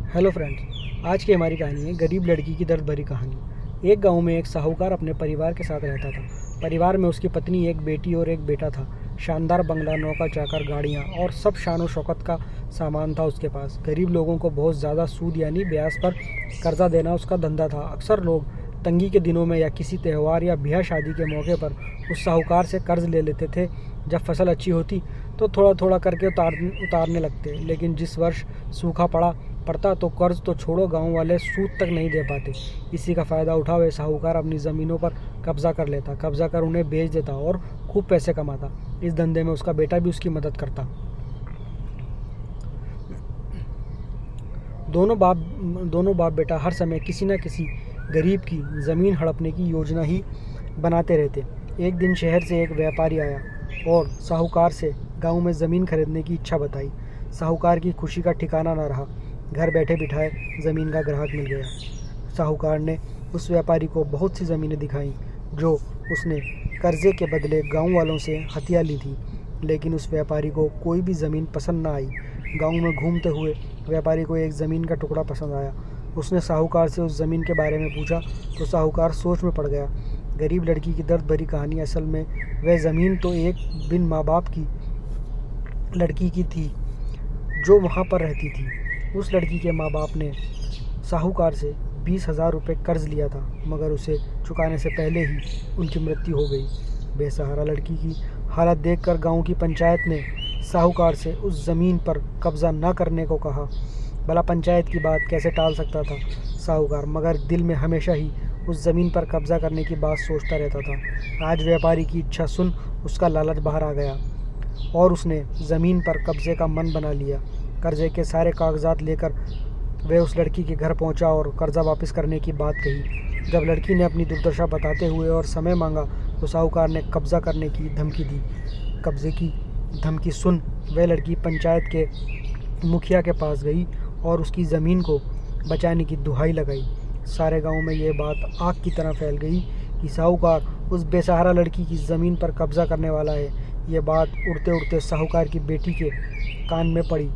Hello friends, आज की हमारी कहानी है गरीब लड़की की दर्द भरी कहानी। एक गांव में एक साहूकार अपने परिवार के साथ रहता था। परिवार में उसकी पत्नी, एक बेटी और एक बेटा था। शानदार बंगला, नौका चाकर, गाड़ियाँ और सब शान और शौकत का सामान था उसके पास। गरीब लोगों को बहुत ज़्यादा सूद यानी ब्याज पर कर्जा देना उसका धंधा था। अक्सर लोग तंगी के दिनों में या किसी त्यौहार या ब्याह शादी के मौके पर उस साहूकार से कर्ज ले लेते थे। जब फसल अच्छी होती तो थोड़ा थोड़ा करके उतारने लगते, लेकिन जिस वर्ष सूखा पड़ता तो कर्ज तो छोड़ो, गांव वाले सूद तक नहीं दे पाते। इसी का फ़ायदा उठा हुए साहूकार अपनी ज़मीनों पर कब्जा कर लेता, कब्जा कर उन्हें बेच देता और खूब पैसे कमाता। इस धंधे में उसका बेटा भी उसकी मदद करता। दोनों बाप बेटा हर समय किसी न किसी गरीब की ज़मीन हड़पने की योजना ही बनाते रहते। एक दिन शहर से एक व्यापारी आया और साहूकार से गांव में ज़मीन खरीदने की इच्छा बताई। साहूकार की खुशी का ठिकाना न रहा। घर बैठे बिठाए ज़मीन का ग्राहक मिल गया। साहूकार ने उस व्यापारी को बहुत सी ज़मीनें दिखाईं जो उसने कर्जे के बदले गांव वालों से हथिया ली थी, लेकिन उस व्यापारी को कोई भी ज़मीन पसंद न आई। गांव में घूमते हुए व्यापारी को एक ज़मीन का टुकड़ा पसंद आया। उसने साहूकार से उस ज़मीन के बारे में पूछा तो साहूकार सोच में पड़ गया। गरीब लड़की की दर्द भरी कहानी, असल में वह ज़मीन तो एक बिन माँ बाप की लड़की की थी जो वहाँ पर रहती थी। उस लड़की के माँ बाप ने साहूकार से 20,000 रुपये कर्ज लिया था, मगर उसे चुकाने से पहले ही उनकी मृत्यु हो गई। बेसहारा लड़की की हालत देखकर गांव की पंचायत ने साहूकार से उस ज़मीन पर कब्ज़ा न करने को कहा। भला पंचायत की बात कैसे टाल सकता था साहूकार, मगर दिल में हमेशा ही उस ज़मीन पर कब्ज़ा करने की बात सोचता रहता था। आज व्यापारी की इच्छा सुन उसका लालच बाहर आ गया और उसने ज़मीन पर कब्ज़े का मन बना लिया। कर्जे के सारे कागजात लेकर वह उस लड़की के घर पहुंचा और कर्जा वापस करने की बात कही। जब लड़की ने अपनी दुर्दशा बताते हुए और समय मांगा तो साहूकार ने कब्ज़ा करने की धमकी दी। कब्ज़े की धमकी सुन वह लड़की पंचायत के मुखिया के पास गई और उसकी ज़मीन को बचाने की दुहाई लगाई। सारे गांव में यह बात आग की तरह फैल गई कि साहूकार उस बेसहारा लड़की की ज़मीन पर कब्ज़ा करने वाला है। यह बात उड़ते उड़ते साहूकार की बेटी के कान में पड़ी।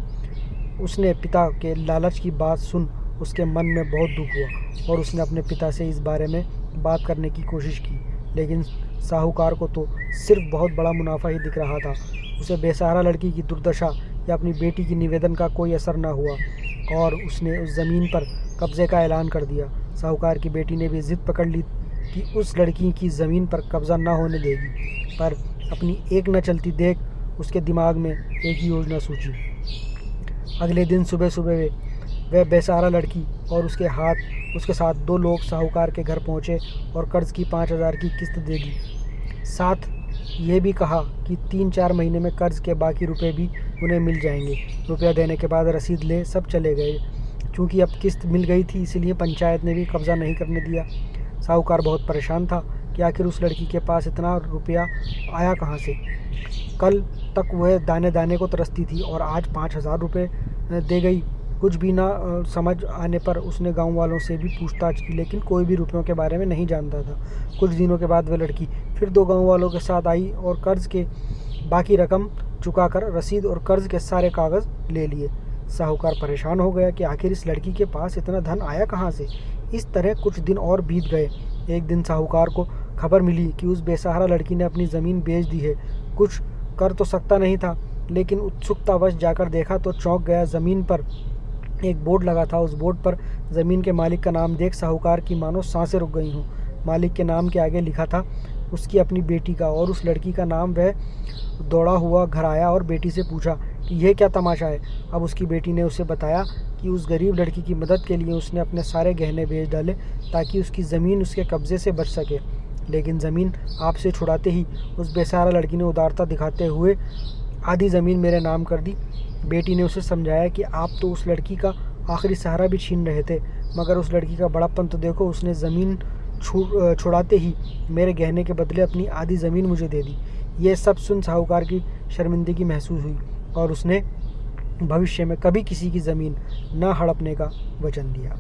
उसने पिता के लालच की बात सुन उसके मन में बहुत दुख हुआ और उसने अपने पिता से इस बारे में बात करने की कोशिश की, लेकिन साहूकार को तो सिर्फ बहुत बड़ा मुनाफा ही दिख रहा था। उसे बेसहारा लड़की की दुर्दशा या अपनी बेटी की निवेदन का कोई असर न हुआ और उसने उस ज़मीन पर कब्ज़े का ऐलान कर दिया। साहूकार की बेटी ने भी ज़िद पकड़ ली कि उस लड़की की ज़मीन पर कब्ज़ा न होने देगी, पर अपनी एक न चलती देख उसके दिमाग में एक ही योजना सूझी। अगले दिन सुबह सुबह वह बेसहारा लड़की और उसके साथ 2 लोग साहूकार के घर पहुंचे और कर्ज़ की 5,000 की किस्त दे दी। साथ ये भी कहा कि 3-4 महीने में कर्ज़ के बाकी रुपए भी उन्हें मिल जाएंगे। रुपया देने के बाद रसीद ले सब चले गए। चूँकि अब किस्त मिल गई थी, इसलिए पंचायत ने भी कब्ज़ा नहीं करने दिया। साहूकार बहुत परेशान था कि आखिर उस लड़की के पास इतना रुपया आया कहाँ से। कल तक वह दाने दाने को तरसती थी और आज 5,000 रुपये दे गई। कुछ भी ना समझ आने पर उसने गांव वालों से भी पूछताछ की, लेकिन कोई भी रुपयों के बारे में नहीं जानता था। कुछ दिनों के बाद वह लड़की फिर 2 गांव वालों के साथ आई और कर्ज़ के बाकी रकम चुकाकर रसीद और कर्ज़ के सारे कागज़ ले लिए। साहूकार परेशान हो गया कि आखिर इस लड़की के पास इतना धन आया कहाँ से। इस तरह कुछ दिन और बीत गए। एक दिन साहूकार को खबर मिली कि उस बेसहारा लड़की ने अपनी ज़मीन बेच दी है। कुछ कर तो सकता नहीं था, लेकिन उत्सुकतावश जाकर देखा तो चौंक गया। ज़मीन पर एक बोर्ड लगा था। उस बोर्ड पर ज़मीन के मालिक का नाम देख साहूकार की मानो सांसें रुक गई हों। मालिक के नाम के आगे लिखा था उसकी अपनी बेटी का और उस लड़की का नाम। वह दौड़ा हुआ घर आया और बेटी से पूछा कि यह क्या तमाशा है। अब उसकी बेटी ने उसे बताया कि उस गरीब लड़की की मदद के लिए उसने अपने सारे गहने बेच डाले ताकि उसकी ज़मीन उसके कब्ज़े से बच सके, लेकिन ज़मीन आपसे छुड़ाते ही उस बेसहारा लड़की ने उदारता दिखाते हुए आधी ज़मीन मेरे नाम कर दी। बेटी ने उसे समझाया कि आप तो उस लड़की का आखिरी सहारा भी छीन रहे थे, मगर उस लड़की का बड़प्पन तो देखो, उसने ज़मीन छुड़ाते ही मेरे गहने के बदले अपनी आधी ज़मीन मुझे दे दी। ये सब सुन साहूकार की शर्मिंदगी महसूस हुई और उसने भविष्य में कभी किसी की ज़मीन न हड़पने का वचन दिया।